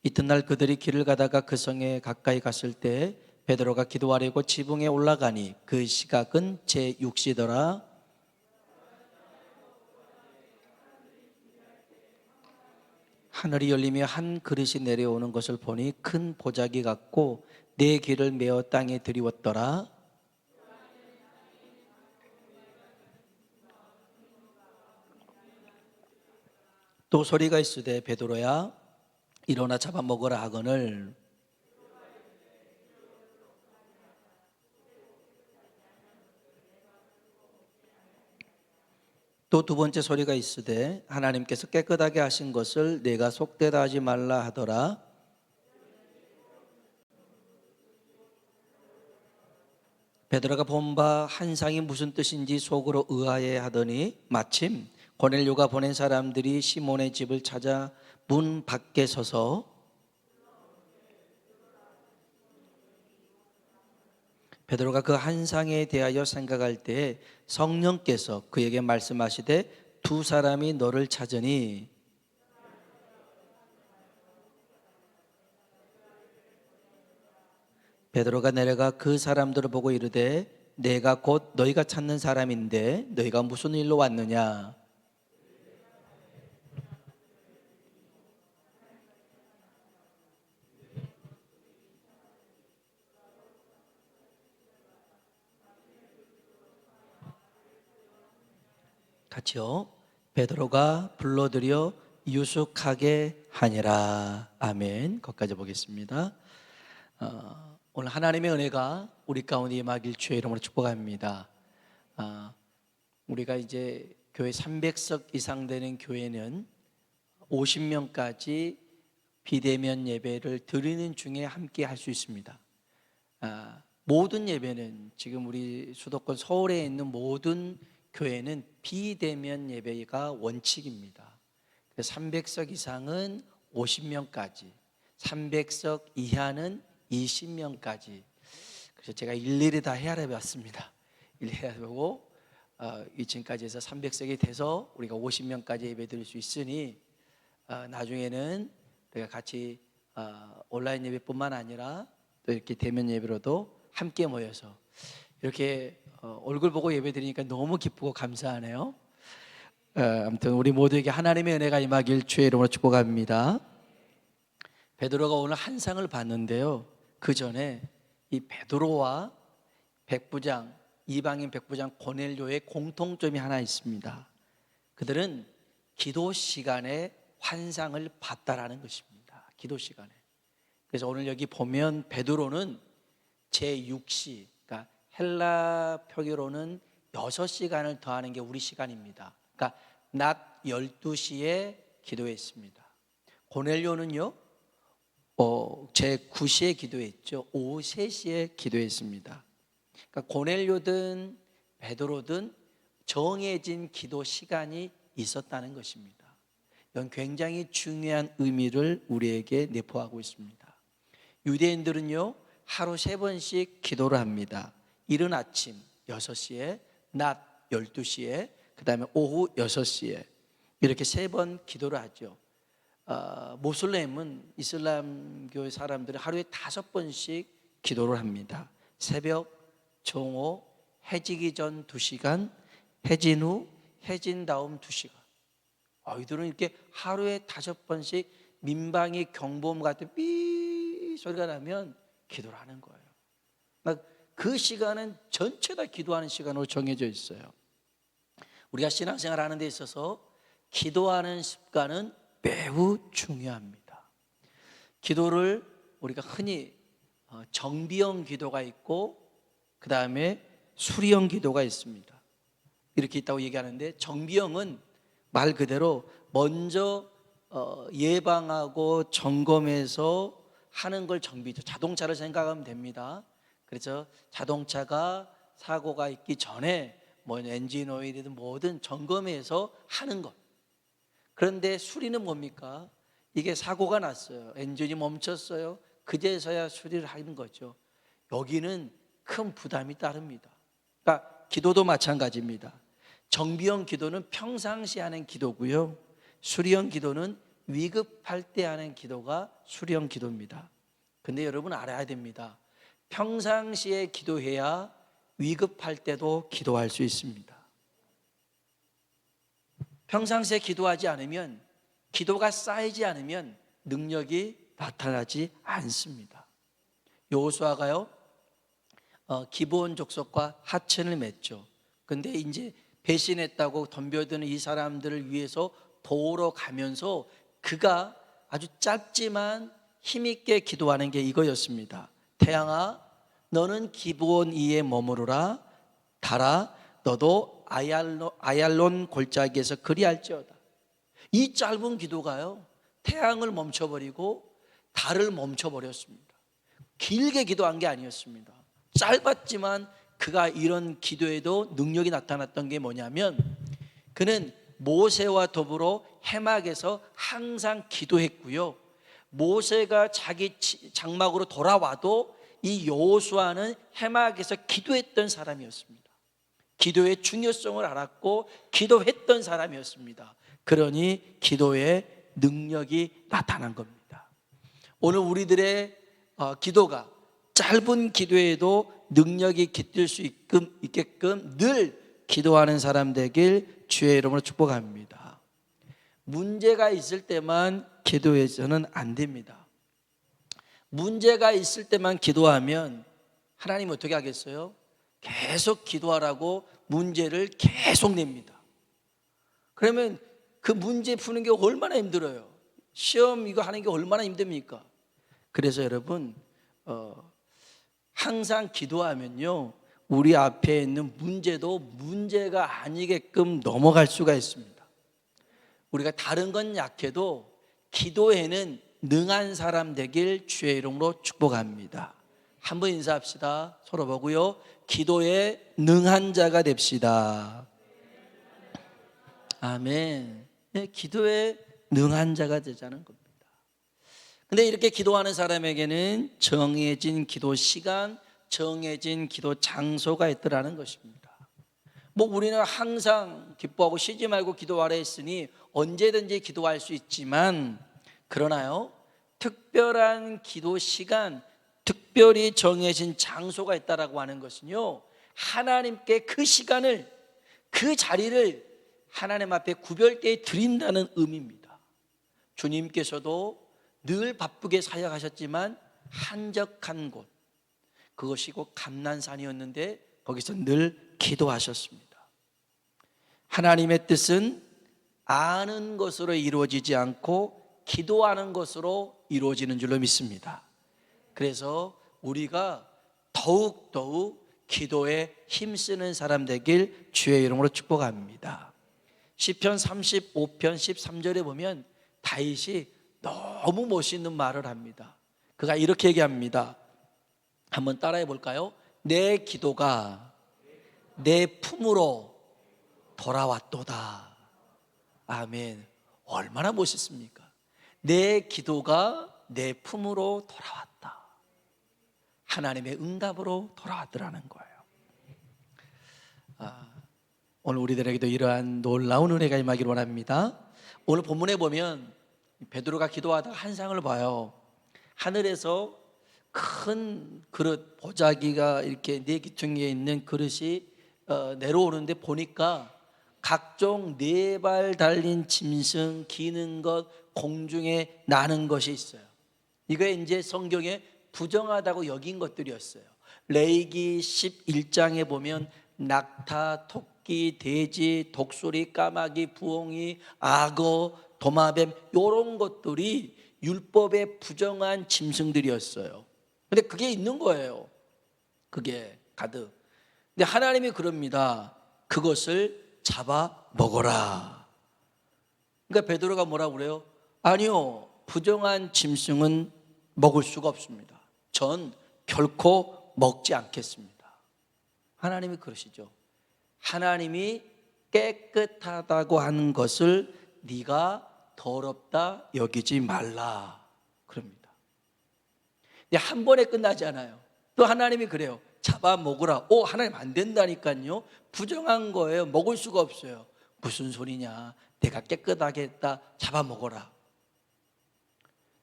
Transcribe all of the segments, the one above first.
이튿날 그들이 길을 가다가 그 성에 가까이 갔을 때 베드로가 기도하려고 지붕에 올라가니 그 시각은 제6시더라. 하늘이 열리며 한 그릇이 내려오는 것을 보니 큰 보자기 같고 네 개를 메어 땅에 들이웠더라. 또 소리가 있으되 베드로야 일어나 잡아먹으라 하거늘. 또 두 번째 소리가 있으되 하나님께서 깨끗하게 하신 것을 내가 속되다 하지 말라 하더라. 베드로가 본 바 한상이 무슨 뜻인지 속으로 의아해 하더니 마침 고넬료가 보낸 사람들이 시몬의 집을 찾아 문 밖에 서서 베드로가 그 한상에 대하여 생각할 때에 성령께서 그에게 말씀하시되 두 사람이 너를 찾으니. 베드로가 내려가 그 사람들을 보고 이르되 내가 곧 너희가 찾는 사람인데 너희가 무슨 일로 왔느냐. 같이요. 베드로가 불러들여 유숙하게 하니라. 아멘. 거기까지 보겠습니다. 오늘 하나님의 은혜가 우리 가운데 임하길 주의 이름으로 축복합니다. 우리가 이제 교회 300석 이상 되는 교회는 50명까지 비대면 예배를 드리는 중에 함께 할 수 있습니다. 모든 예배는 지금 우리 수도권 서울에 있는 모든 교회는 비대면 예배가 원칙입니다. 300석 이상은 50명까지, 300석 이하는 20명까지. 그래서 제가 일일이 다 헤아려 봤습니다. 일일이 해보고 2층까지 해서 300석이 돼서 우리가 50명까지 예배 드릴 수 있으니 나중에는 우리가 같이 온라인 예배뿐만 아니라 또 이렇게 대면 예배로도 함께 모여서 이렇게 얼굴 보고 예배 드리니까 너무 기쁘고 감사하네요. 아무튼 우리 모두에게 하나님의 은혜가 임하길 주의 이름으로 축복합니다. 베드로가 오늘 한상을 봤는데요, 그 전에 이 베드로와 백부장, 이방인 백부장 고넬료의 공통점이 하나 있습니다. 그들은 기도 시간에 환상을 봤다라는 것입니다. 기도 시간에. 그래서 오늘 여기 보면 베드로는 제6시, 그러니까 헬라 표기로는 6시간을 더하는 게 우리 시간입니다. 그러니까 낮 12시에 기도했습니다. 고넬료는요 제9시에 기도했죠. 오후 3시에 기도했습니다. 그러니까 고넬료든 베드로든 정해진 기도 시간이 있었다는 것입니다. 이건 굉장히 중요한 의미를 우리에게 내포하고 있습니다. 유대인들은요 하루 3번씩 기도를 합니다. 이른 아침 6시에, 낮 12시에, 그 다음에 오후 6시에 이렇게 3번 기도를 하죠. 모슬렘은 이슬람교 사람들은 하루에 5번씩 기도를 합니다. 새벽, 정오, 해지기 전 2시간, 해진 후, 해진 다음 2시간. 이들은 이렇게 하루에 5번씩 민방위 경보음 같은 삐 소리가 나면 기도를 하는 거예요. 그 시간은 전체 다 기도하는 시간으로 정해져 있어요. 우리가 신앙생활 하는 데 있어서 기도하는 습관은 매우 중요합니다. 기도를 우리가 흔히 정비형 기도가 있고 그 다음에 수리형 기도가 있습니다. 이렇게 있다고 얘기하는데, 정비형은 말 그대로 먼저 예방하고 점검해서 하는 걸 정비죠. 자동차를 생각하면 됩니다. 그래서 자동차가 사고가 있기 전에 뭐 엔진 오일이든 뭐든 점검해서 하는 것. 그런데 수리는 뭡니까? 이게 사고가 났어요. 엔진이 멈췄어요. 그제서야 수리를 하는 거죠. 여기는 큰 부담이 따릅니다. 그러니까 기도도 마찬가지입니다. 정비형 기도는 평상시 하는 기도고요, 수리형 기도는 위급할 때 하는 기도가 수령 기도입니다. 근데 여러분 알아야 됩니다. 평상시에 기도해야 위급할 때도 기도할 수 있습니다. 평상시에 기도하지 않으면, 기도가 쌓이지 않으면 능력이 나타나지 않습니다. 여호수아가요, 기브온 족속과 하천을 맺죠. 근데 이제 배신했다고 덤벼드는 이 사람들을 위해서 도우러 가면서 그가 아주 짧지만 힘있게 기도하는 게 이거였습니다. 태양아, 너는 기브온 이에 머무르라. 달아, 너도 아얄론 골짜기에서 그리할지어다. 이 짧은 기도가요, 태양을 멈춰버리고 달을 멈춰버렸습니다. 길게 기도한 게 아니었습니다. 짧았지만 그가 이런 기도에도 능력이 나타났던 게 뭐냐면, 그는 모세와 더불어 해막에서 항상 기도했고요, 모세가 자기 장막으로 돌아와도 이 여호수아는 해막에서 기도했던 사람이었습니다. 기도의 중요성을 알았고 기도했던 사람이었습니다. 그러니 기도의 능력이 나타난 겁니다. 오늘 우리들의 기도가 짧은 기도에도 능력이 깃들 수 있게끔 늘 기도하는 사람 되길 주의 이름으로 축복합니다. 문제가 있을 때만 기도해서는 안 됩니다. 문제가 있을 때만 기도하면 하나님 어떻게 하겠어요? 계속 기도하라고 문제를 계속 냅니다. 그러면 그 문제 푸는 게 얼마나 힘들어요. 시험 이거 하는 게 얼마나 힘듭니까? 그래서 여러분, 항상 기도하면요, 우리 앞에 있는 문제도 문제가 아니게끔 넘어갈 수가 있습니다. 우리가 다른 건 약해도 기도에는 능한 사람 되길 주의 이름으로 축복합니다. 한번 인사합시다. 서로 보고요, 기도에 능한 자가 됩시다. 아멘. 네, 기도에 능한 자가 되자는 겁니다. 근데 이렇게 기도하는 사람에게는 정해진 기도 시간, 정해진 기도 장소가 있더라는 것입니다. 뭐 우리는 항상 기뻐하고 쉬지 말고 기도하라 했으니 언제든지 기도할 수 있지만, 그러나요, 특별한 기도 시간, 특별히 정해진 장소가 있다라고 하는 것은요, 하나님께 그 시간을, 그 자리를 하나님 앞에 구별되어 드린다는 의미입니다. 주님께서도 늘 바쁘게 사역하셨지만 한적한 곳, 그것이 곧 감난산이었는데 거기서 늘 기도하셨습니다. 하나님의 뜻은 아는 것으로 이루어지지 않고 기도하는 것으로 이루어지는 줄로 믿습니다. 그래서 우리가 더욱 기도에 힘쓰는 사람 되길 주의 이름으로 축복합니다. 시편 35편 13절에 보면 다윗이 너무 멋있는 말을 합니다. 그가 이렇게 얘기합니다. 한번 따라해 볼까요? 내 기도가 내 품으로 돌아왔도다. 아멘. 얼마나 멋있습니까? 내 기도가 내 품으로 돌아왔다. 하나님의 응답으로 돌아왔더라는 거예요. 오늘 우리들에게도 이러한 놀라운 은혜가 임하기를 원합니다. 오늘 본문에 보면 베드로가 기도하다가 한 상을 봐요. 하늘에서 큰 그릇, 보자기가 이렇게 네 기퉁이에 있는 그릇이 내려오는데 보니까 각종 네 발 달린 짐승, 기는 것, 공중에 나는 것이 있어요. 이거 이제 성경에 부정하다고 여긴 것들이었어요. 레위기 11장에 보면 낙타, 토끼, 돼지, 독수리, 까마귀, 부엉이, 악어, 도마뱀, 이런 것들이 율법에 부정한 짐승들이었어요. 근데 그게 있는 거예요. 그게 가득. 근데 하나님이 그럽니다. 그것을 잡아 먹어라. 그러니까 베드로가 뭐라고 그래요? 아니요, 부정한 짐승은 먹을 수가 없습니다. 전 결코 먹지 않겠습니다. 하나님이 그러시죠. 하나님이 깨끗하다고 하는 것을 네가 더럽다 여기지 말라 그럽니다. 근데 한 번에 끝나지 않아요. 또 하나님이 그래요. 잡아 먹으라. 하나님 안 된다니까요. 부정한 거예요. 먹을 수가 없어요. 무슨 소리냐. 내가 깨끗하게 했다. 잡아 먹어라.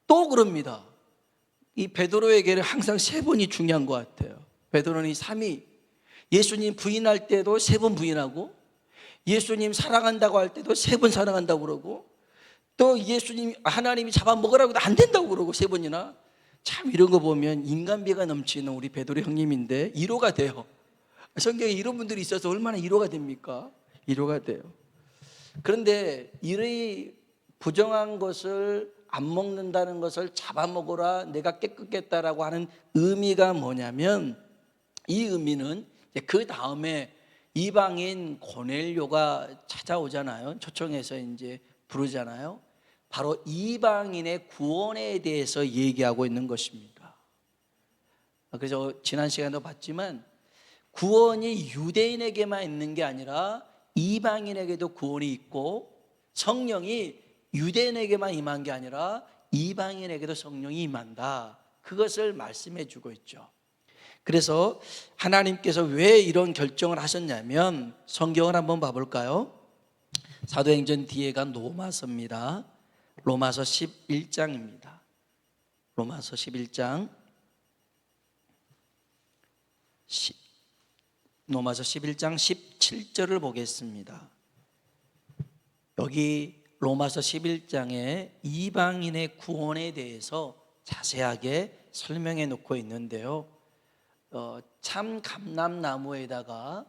또 그럽니다. 이 베드로에게는 항상 세 번이 중요한 것 같아요. 베드로는 이 삼위, 예수님 부인할 때도 세 번 부인하고, 예수님 사랑한다고 할 때도 세 번 사랑한다고 그러고, 또 예수님 하나님이 잡아먹으라고 해도 안 된다고 그러고 세 번이나. 참 이런 거 보면 인간미가 넘치는 우리 베드로 형님인데 위로가 돼요. 성경에 이런 분들이 있어서 얼마나 위로가 됩니까? 위로가 돼요. 그런데 이 부정한 것을 안 먹는다는 것을 잡아먹으라, 내가 깨끗겠다라고 하는 의미가 뭐냐면, 이 의미는 그 다음에 이방인 고넬료가 찾아오잖아요. 초청해서 이제 부르잖아요. 바로 이방인의 구원에 대해서 얘기하고 있는 것입니다. 그래서 지난 시간에도 봤지만 구원이 유대인에게만 있는 게 아니라 이방인에게도 구원이 있고, 성령이 유대인에게만 임한 게 아니라 이방인에게도 성령이 임한다. 그것을 말씀해 주고 있죠. 그래서 하나님께서 왜 이런 결정을 하셨냐면, 성경을 한번 봐볼까요? 사도행전 뒤에가 로마서입니다. 로마서 11장입니다. 로마서 11장 로마서 11장 17절을 보겠습니다. 여기 로마서 11장에 이방인의 구원에 대해서 자세하게 설명해 놓고 있는데요, 참 감람나무에다가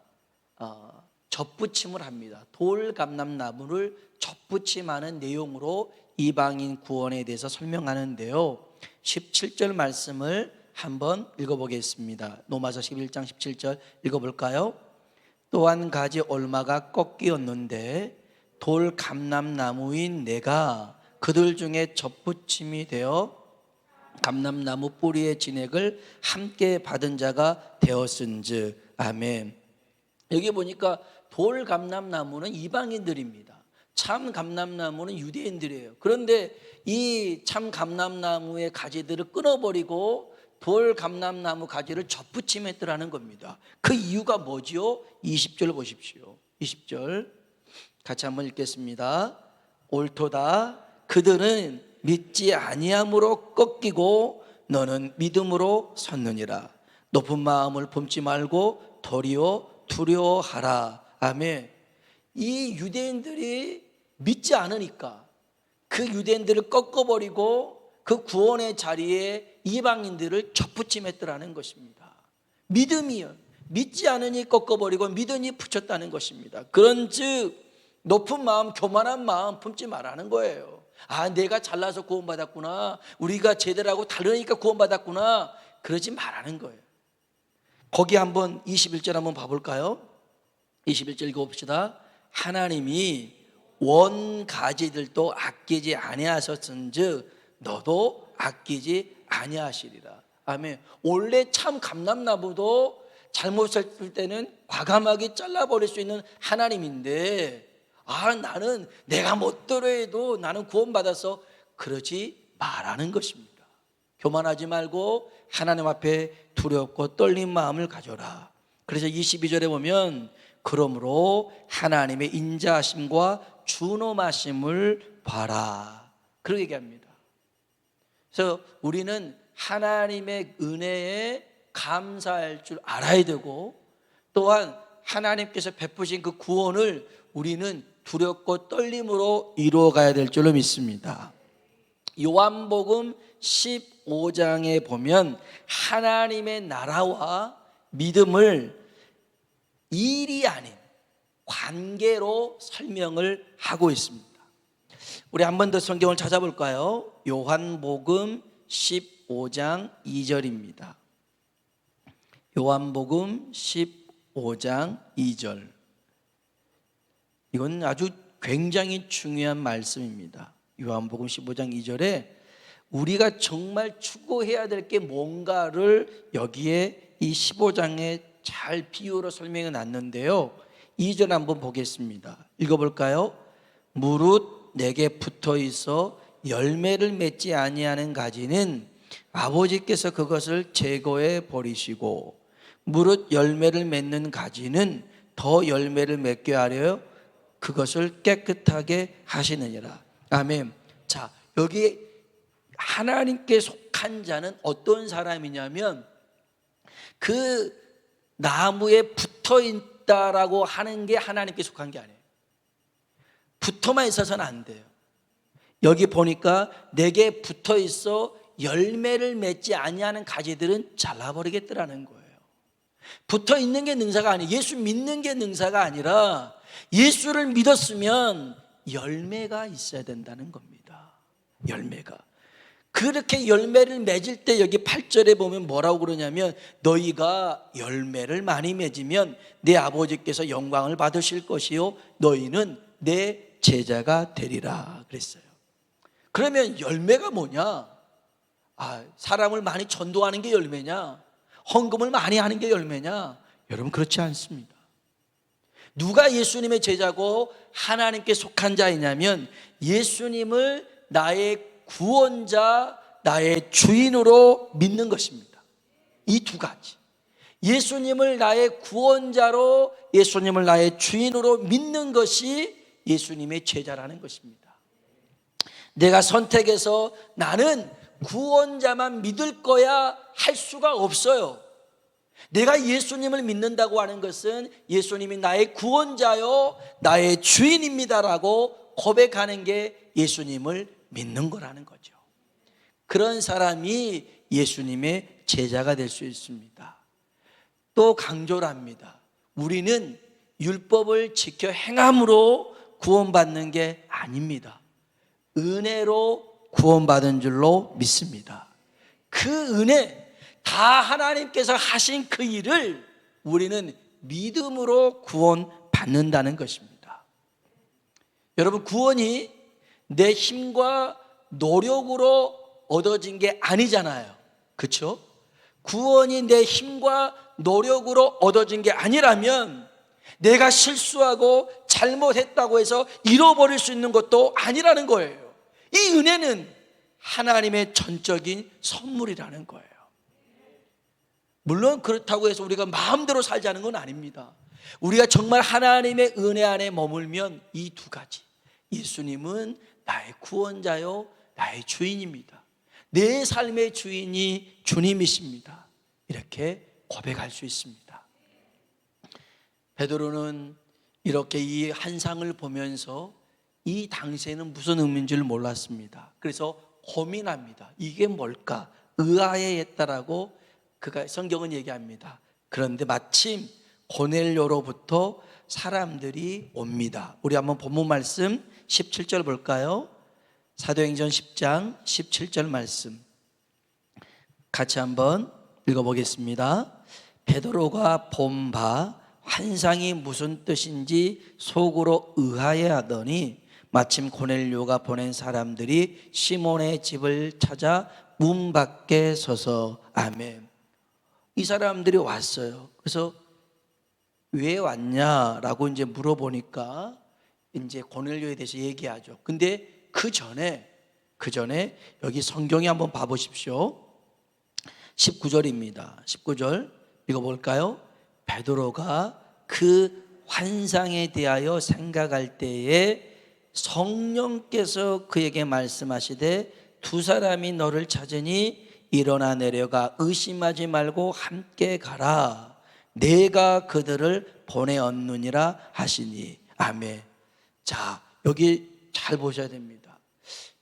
젖붙임을 합니다. 돌 감람나무를 젖붙임하는 내용으로 이방인 구원에 대해서 설명하는데요, 17절 말씀을 한번 읽어보겠습니다. 로마서 11장 17절 읽어볼까요? 또 한 가지 올마가 꺾이었는데 돌 감람나무인 내가 그들 중에 젖붙임이 되어 감람나무 뿌리의 진액을 함께 받은 자가 되었은즉. 아멘. 여기 보니까 돌 감람나무는 이방인들입니다. 참 감람나무는 유대인들이에요. 그런데 이 참 감람나무의 가지들을 끊어버리고 돌 감람나무 가지를 젖붙임했더라는 겁니다. 그 이유가 뭐지요? 20절 보십시오. 20절 같이 한번 읽겠습니다. 옳도다. 그들은 믿지 아니함으로 꺾이고 너는 믿음으로 섰느니라. 높은 마음을 품지 말고 도리어 두려워하라. 아멘. 이 유대인들이 믿지 않으니까 그 유대인들을 꺾어버리고 그 구원의 자리에 이방인들을 젖붙임했더라는 것입니다. 믿음이요, 믿지 않으니 꺾어버리고 믿으니 붙였다는 것입니다. 그런즉 높은 마음, 교만한 마음 품지 말라는 거예요. 아, 내가 잘나서 구원받았구나, 우리가 제대로 하고 다르니까 구원받았구나, 그러지 말라는 거예요. 거기 한번 21절 한번 봐볼까요? 21절 읽어봅시다. 하나님이 원 가지들도 아끼지 아니하셨은즉 너도 아끼지 아니하시리라. 아멘. 원래 참 감람나무도 잘못했을 때는 과감하게 잘라버릴 수 있는 하나님인데, 나는 내가 못들어 해도 나는 구원받아서, 그러지 말라는 것입니다. 교만하지 말고 하나님 앞에 두렵고 떨린 마음을 가져라. 그래서 22절에 보면 그러므로 하나님의 인자하심과 준엄하심을 봐라, 그렇게 얘기합니다. 그래서 우리는 하나님의 은혜에 감사할 줄 알아야 되고, 또한 하나님께서 베푸신 그 구원을 우리는 두렵고 떨림으로 이루어가야 될 줄로 믿습니다. 요한복음 15장에 보면 하나님의 나라와 믿음을 일이 아닌 관계로 설명을 하고 있습니다. 우리 한 번 더 성경을 찾아볼까요? 요한복음 15장 2절입니다. 요한복음 15장 2절. 이건 아주 굉장히 중요한 말씀입니다. 요한복음 15장 2절에 우리가 정말 추구해야 될 게 뭔가를 여기에 이 15장에 잘 비유로 설명해 놨는데요, 2절 한번 보겠습니다. 읽어볼까요? 무릇 내게 붙어 있어 열매를 맺지 아니하는 가지는 아버지께서 그것을 제거해 버리시고, 무릇 열매를 맺는 가지는 더 열매를 맺게 하려 그것을 깨끗하게 하시느니라. 아멘. 자, 여기 하나님께 속한 자는 어떤 사람이냐면 그 나무에 붙어 있다라고 하는 게 하나님께 속한 게 아니에요. 붙어만 있어서는 안 돼요. 여기 보니까 내게 붙어 있어 열매를 맺지 아니하는 가지들은 잘라버리겠더라는 거예요. 붙어 있는 게 능사가 아니에요. 예수 믿는 게 능사가 아니라 예수를 믿었으면 열매가 있어야 된다는 겁니다. 열매가. 그렇게 열매를 맺을 때 여기 8절에 보면 뭐라고 그러냐면 너희가 열매를 많이 맺으면 내 아버지께서 영광을 받으실 것이요 너희는 내 제자가 되리라 그랬어요. 그러면 열매가 뭐냐? 사람을 많이 전도하는 게 열매냐? 헌금을 많이 하는 게 열매냐? 여러분 그렇지 않습니다. 누가 예수님의 제자고 하나님께 속한 자이냐면 예수님을 나의 구원자, 나의 주인으로 믿는 것입니다. 이 두 가지. 예수님을 나의 구원자로, 예수님을 나의 주인으로 믿는 것이 예수님의 제자라는 것입니다. 내가 선택해서 나는 구원자만 믿을 거야 할 수가 없어요. 내가 예수님을 믿는다고 하는 것은 예수님이 나의 구원자요 나의 주인입니다라고 고백하는 게 예수님을 믿는 거라는 거죠. 그런 사람이 예수님의 제자가 될 수 있습니다. 또 강조를 합니다. 우리는 율법을 지켜 행함으로 구원받는 게 아닙니다. 은혜로 구원받은 줄로 믿습니다. 그 은혜, 다 하나님께서 하신 그 일을 우리는 믿음으로 구원받는다는 것입니다. 여러분 구원이 내 힘과 노력으로 얻어진 게 아니잖아요. 그렇죠? 구원이 내 힘과 노력으로 얻어진 게 아니라면 내가 실수하고 잘못했다고 해서 잃어버릴 수 있는 것도 아니라는 거예요. 이 은혜는 하나님의 전적인 선물이라는 거예요. 물론 그렇다고 해서 우리가 마음대로 살자는 건 아닙니다. 우리가 정말 하나님의 은혜 안에 머물면 이 두 가지, 예수님은 나의 구원자요 나의 주인입니다. 내 삶의 주인이 주님이십니다. 이렇게 고백할 수 있습니다. 베드로는 이렇게 이 한상을 보면서 이 당시에는 무슨 의미인지를 몰랐습니다. 그래서 고민합니다. 이게 뭘까? 의아해 했다라고 그가 성경은 얘기합니다. 그런데 마침 고넬료로부터 사람들이 옵니다. 우리 한번 본문 말씀 17절 볼까요? 사도행전 10장 17절 말씀 같이 한번 읽어보겠습니다. 베드로가 본 바 환상이 무슨 뜻인지 속으로 의아해하더니 마침 고넬료가 보낸 사람들이 시몬의 집을 찾아 문 밖에 서서 아멘. 이 사람들이 왔어요. 그래서 왜 왔냐라고 이제 물어보니까 이제 고넬료에 대해서 얘기하죠. 근데 그 전에 여기 성경에 한번 봐보십시오. 19절입니다. 19절 읽어볼까요? 베드로가 그 환상에 대하여 생각할 때에 성령께서 그에게 말씀하시되 두 사람이 너를 찾으니 일어나 내려가 의심하지 말고 함께 가라. 내가 그들을 보내었느니라 하시니 아멘. 자, 여기 잘 보셔야 됩니다.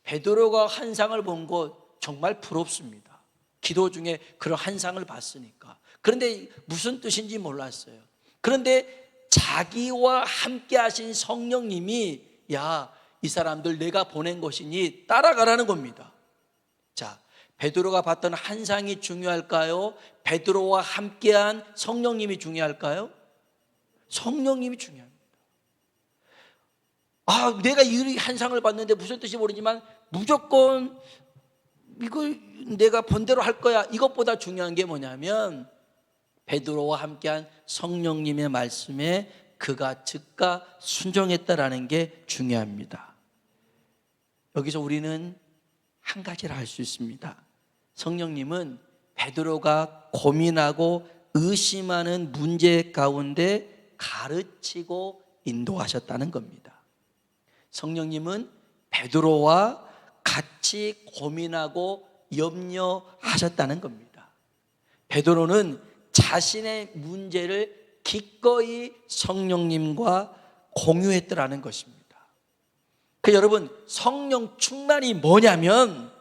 베드로가 환상을 본 것 정말 부럽습니다. 기도 중에 그런 환상을 봤으니까. 그런데 무슨 뜻인지 몰랐어요. 그런데 자기와 함께 하신 성령님이 야, 이 사람들 내가 보낸 것이니 따라가라는 겁니다. 자, 베드로가 봤던 환상이 중요할까요? 베드로와 함께한 성령님이 중요할까요? 성령님이 중요합니다. 내가 이 환상을 봤는데 무슨 뜻인지 모르지만 무조건 이거 내가 본 대로 할 거야. 이것보다 중요한 게 뭐냐면 베드로와 함께한 성령님의 말씀에 그가 즉각 순종했다라는 게 중요합니다. 여기서 우리는 한 가지를 알 수 있습니다. 성령님은 베드로가 고민하고 의심하는 문제 가운데 가르치고 인도하셨다는 겁니다. 성령님은 베드로와 같이 고민하고 염려하셨다는 겁니다. 베드로는 자신의 문제를 기꺼이 성령님과 공유했더라는 것입니다. 여러분, 성령 충만이 뭐냐면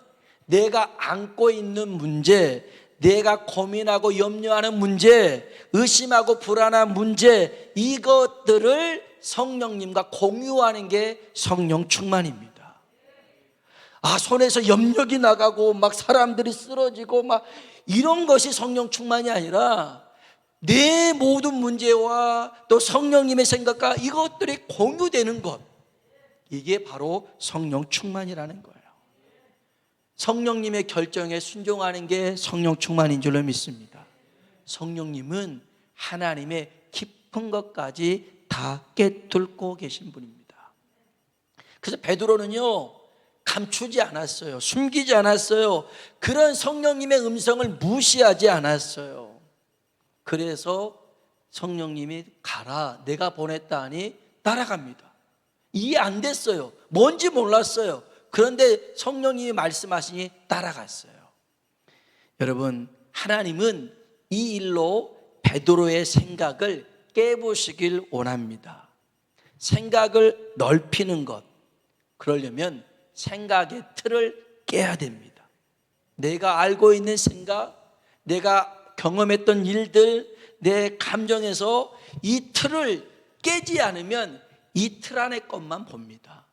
내가 안고 있는 문제, 내가 고민하고 염려하는 문제, 의심하고 불안한 문제, 이것들을 성령님과 공유하는 게 성령 충만입니다. 손에서 염력이 나가고 막 사람들이 쓰러지고 막 이런 것이 성령 충만이 아니라 내 모든 문제와 또 성령님의 생각과 이것들이 공유되는 것, 이게 바로 성령 충만이라는 거예요. 성령님의 결정에 순종하는 게 성령 충만인 줄로 믿습니다. 성령님은 하나님의 깊은 것까지 다 깨뚫고 계신 분입니다. 그래서 베드로는요, 감추지 않았어요. 숨기지 않았어요. 그런 성령님의 음성을 무시하지 않았어요. 그래서 성령님이 가라, 내가 보냈다 하니 따라갑니다. 이해 안 됐어요. 뭔지 몰랐어요. 그런데 성령님이 말씀하시니 따라갔어요. 여러분, 하나님은 이 일로 베드로의 생각을 깨부시길 원합니다. 생각을 넓히는 것, 그러려면 생각의 틀을 깨야 됩니다. 내가 알고 있는 생각, 내가 경험했던 일들, 내 감정에서 이 틀을 깨지 않으면 이 틀 안의 것만 봅니다.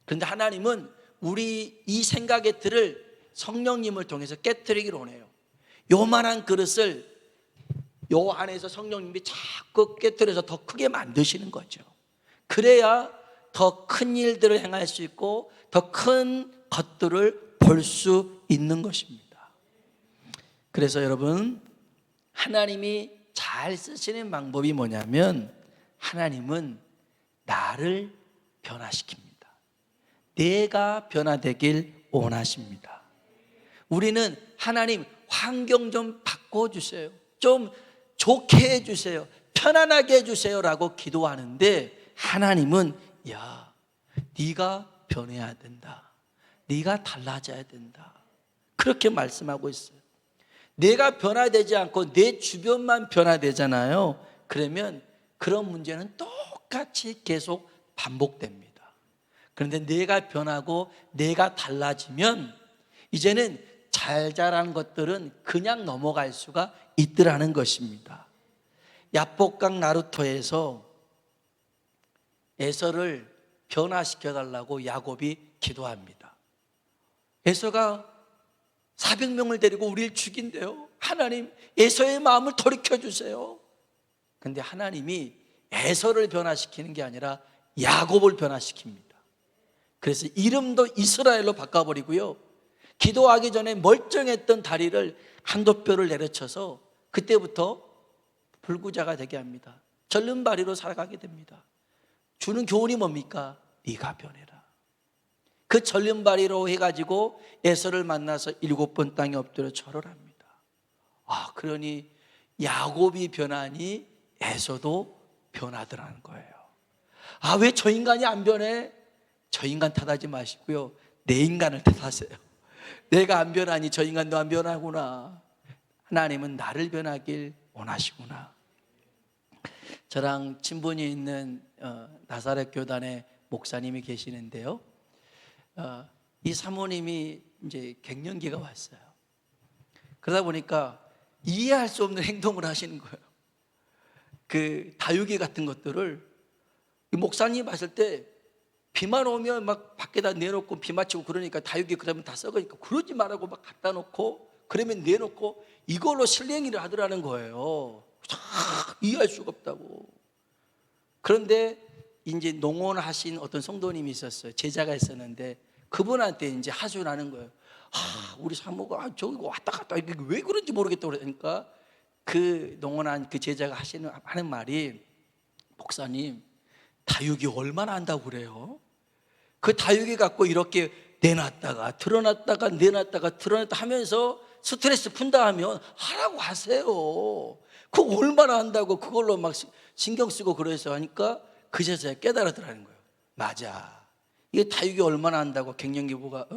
그런데 하나님은 우리 이 생각의 틀을 성령님을 통해서 깨트리기를 원해요. 요만한 그릇을 요 안에서 성령님이 자꾸 깨트려서 더 크게 만드시는 거죠. 그래야 더 큰 일들을 행할 수 있고 더 큰 것들을 볼 수 있는 것입니다. 그래서 여러분, 하나님이 잘 쓰시는 방법이 뭐냐면 하나님은 나를 변화시킵니다. 내가 변화되길 원하십니다. 우리는 하나님 환경 좀 바꿔주세요, 좀 좋게 해주세요, 편안하게 해주세요 라고 기도하는데 하나님은 네가 변해야 된다, 네가 달라져야 된다, 그렇게 말씀하고 있어요. 내가 변화되지 않고 내 주변만 변화되잖아요. 그러면 그런 문제는 똑같이 계속 반복됩니다. 그런데 내가 변하고 내가 달라지면 이제는 잘 자란 것들은 그냥 넘어갈 수가 있더라는 것입니다. 야복강 나루토에서 에서를 변화시켜달라고 야곱이 기도합니다. 에서가 400명을 데리고 우리를 죽인대요. 하나님, 에서의 마음을 돌이켜주세요. 근데 하나님이 에서를 변화시키는 게 아니라 야곱을 변화시킵니다. 그래서 이름도 이스라엘로 바꿔버리고요, 기도하기 전에 멀쩡했던 다리를 한도 뼈를 내려쳐서 그때부터 불구자가 되게 합니다. 절름발이로 살아가게 됩니다. 주는 교훈이 뭡니까? 네가 변해라. 그 절름발이로 해가지고 에서를 만나서 7번 땅에 엎드려 절을 합니다. 그러니 야곱이 변하니 에서도 변하더라는 거예요. 왜 저 인간이 안 변해? 저 인간 탓하지 마시고요, 내 인간을 탓하세요. 내가 안 변하니 저 인간도 안 변하구나. 하나님은 나를 변하길 원하시구나. 저랑 친분이 있는 나사렛 교단의 목사님이 계시는데요, 이 사모님이 이제 갱년기가 왔어요. 그러다 보니까 이해할 수 없는 행동을 하시는 거예요. 그 다육이 같은 것들을 목사님 봤을 때 비만 오면 막 밖에다 내놓고 비 맞히고 그러니까 다육이 그러면 다 썩으니까 그러지 말라고 막 갖다 놓고 그러면 내놓고 이걸로 실랭이를 하더라는 거예요. 이해할 수가 없다고. 그런데 이제 농원하신 어떤 성도님이 있었어요. 제자가 있었는데 그분한테 이제 하소연 하는 거예요. 우리 사모가 저기 왔다 갔다 이게 왜 그런지 모르겠다 그러니까 그 농원한 그 제자가 하는 말이, 목사님, 다육이 얼마나 한다고 그래요? 그 다육이 갖고 이렇게 내놨다가 드러났다가 내놨다가 드러났다 하면서 스트레스 푼다 하면 하라고 하세요. 그거 얼마나 한다고 그걸로 막 신경 쓰고 그래서 하니까 그 제자가 깨달았더라는 거예요. 맞아, 이게 다육이 얼마나 한다고 갱년기부가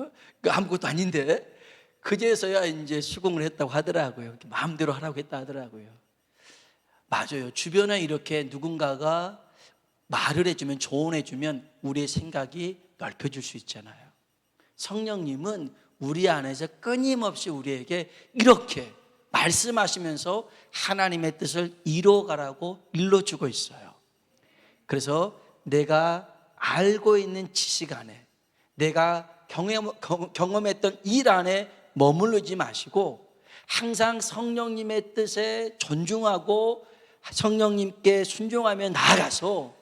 그 아무것도 아닌데 그제서야 이제 수긍을 했다고 하더라고요. 마음대로 하라고 했다 하더라고요. 맞아요. 주변에 이렇게 누군가가 말을 해주면, 조언해주면 우리의 생각이 넓혀질 수 있잖아요. 성령님은 우리 안에서 끊임없이 우리에게 이렇게 말씀하시면서 하나님의 뜻을 이루어가라고 일러주고 있어요. 그래서 내가 알고 있는 지식 안에, 내가 경험했던 일 안에 머무르지 마시고 항상 성령님의 뜻에 존중하고 성령님께 순종하며 나아가서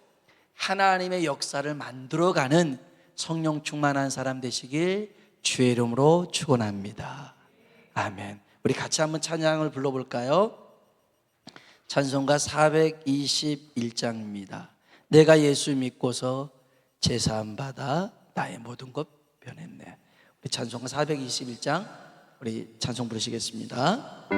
하나님의 역사를 만들어가는 성령 충만한 사람 되시길 주의 이름으로 축원합니다. 아멘. 우리 같이 한번 찬양을 불러볼까요? 찬송가 421장입니다. 내가 예수 믿고서 제사함 받아 나의 모든 것 변했네. 우리 찬송가 421장 우리 찬송 부르시겠습니다.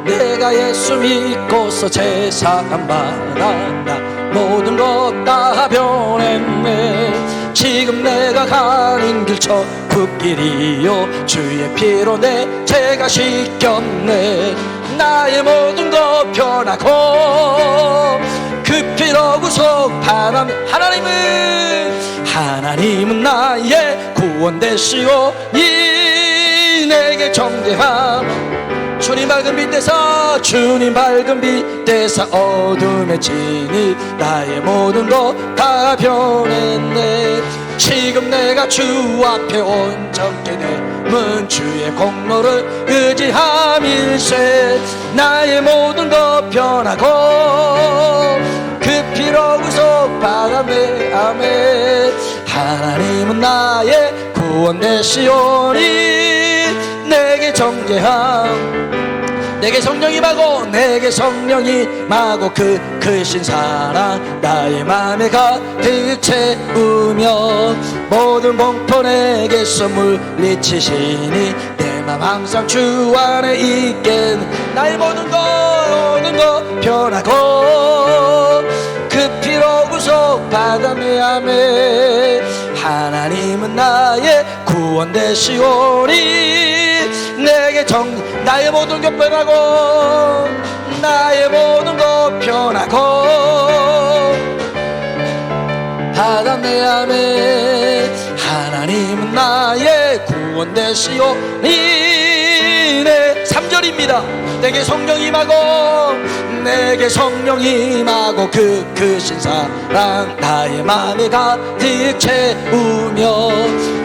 내가 예수 믿고서 제사함 받아 나 모든 것 다 변했네. 지금 내가 가는 길 천국길이요 주의 피로 내 죄가 씻겼네. 나의 모든 것 변하고 그 피로 구속하라며 하나님은 나의 구원 되시오 이 내게 정죄함. 주님 밝은 빛 대사 어둠에 지니 나의 모든 것 다 변했네. 지금 내가 주 앞에 온전케 되면 주의 공로를 의지함일세. 나의 모든 것 변하고 그 피로 구속받았네. 아멘. 하나님은 나의 구원 되시오니 내게 정죄함. 내게 성령이 임하고 그 크신 사랑 나의 맘에 가득 채우며 모든 공포 내게서 물리치시니 내 맘 항상 주 안에 있겠네. 나의 모든 것 변하고 그 피로 구속받았네. 아멘. 하나님은 나의 구원 되시오니 내게 나의 모든 것 변하고 나의 모든 것 변하고 받았네. 아멘. 하나님은 나의 구원 되시오니 네 3절입니다. 내게 성령이 임하고 그 크신 사랑 나의 맘에 가득 채우며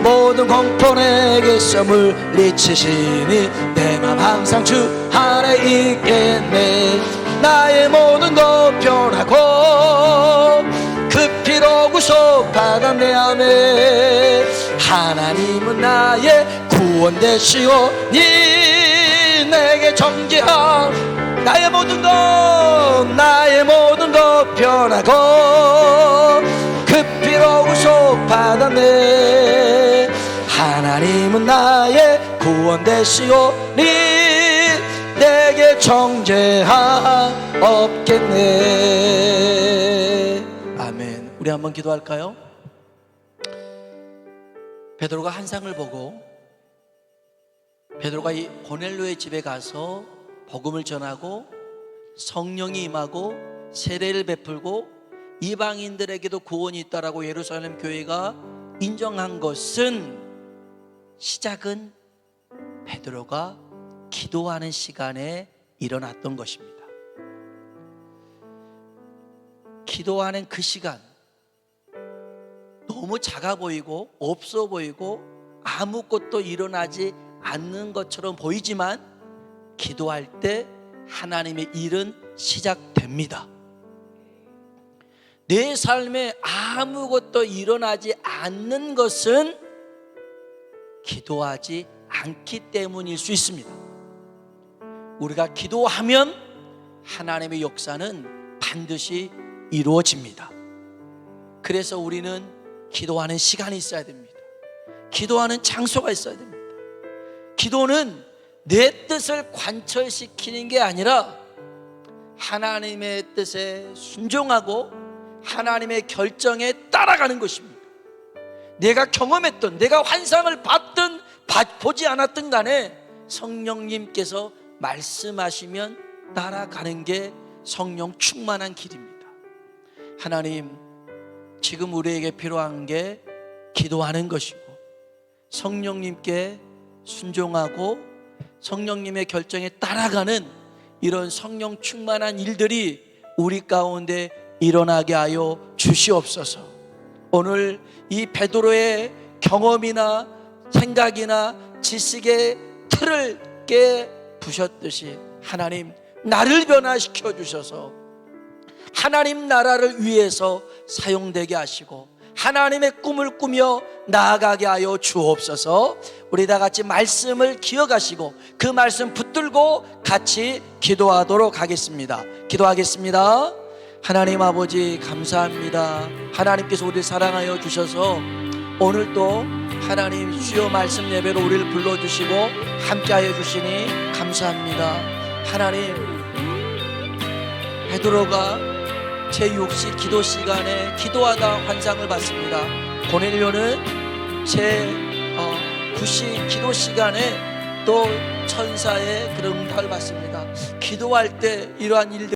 모든 공포 내게서 물리치시니 내 맘 항상 주 안에 있겠네. 나의 모든 것 변하고 그 피로 구속받았네. 아멘. 하나님은 나의 구원 되시오니 내게 정죄함. 나의 모든 것 변하고 그 피로 구속받았네. 하나님은 나의 구원 되시오니 내게 정죄함 없겠네. 아멘. 우리 한번 기도할까요? 베드로가 한 상을 보고 베드로가 이 고넬료의 집에 가서 복음을 전하고 성령이 임하고 세례를 베풀고 이방인들에게도 구원이 있다라고 예루살렘 교회가 인정한 것은 시작은 베드로가 기도하는 시간에 일어났던 것입니다. 기도하는 그 시간 너무 작아 보이고 없어 보이고 아무것도 일어나지 않는 것처럼 보이지만 기도할 때 하나님의 일은 시작됩니다. 내 삶에 아무것도 일어나지 않는 것은 기도하지 않기 때문일 수 있습니다. 우리가 기도하면 하나님의 역사는 반드시 이루어집니다. 그래서 우리는 기도하는 시간이 있어야 됩니다. 기도하는 장소가 있어야 됩니다. 기도는 내 뜻을 관철시키는 게 아니라 하나님의 뜻에 순종하고 하나님의 결정에 따라가는 것입니다. 내가 경험했던, 내가 환상을 봤든 보지 않았든 간에 성령님께서 말씀하시면 따라가는 게 성령 충만한 길입니다. 하나님, 지금 우리에게 필요한 게 기도하는 것이고 성령님께 순종하고 성령님의 결정에 따라가는 이런 성령 충만한 일들이 우리 가운데 일어나게 하여 주시옵소서. 오늘 이 베드로의 경험이나 생각이나 지식의 틀을 깨부셨듯이 하나님, 나를 변화시켜 주셔서 하나님 나라를 위해서 사용되게 하시고 하나님의 꿈을 꾸며 나아가게 하여 주옵소서. 우리 다 같이 말씀을 기억하시고 그 말씀 붙들고 같이 기도하도록 하겠습니다. 기도하겠습니다. 하나님 아버지, 감사합니다. 하나님께서 우리를 사랑하여 주셔서 오늘도 하나님 주여 말씀 예배로 우리를 불러주시고 함께하여 주시니 감사합니다. 하나님, 베드로가 제6시 기도 시간에 기도하다 환상을 봤습니다. 고넬료는 제9시 기도 시간에 또 천사의 그런 응답을 받습니다. 기도할 때 이러한 일들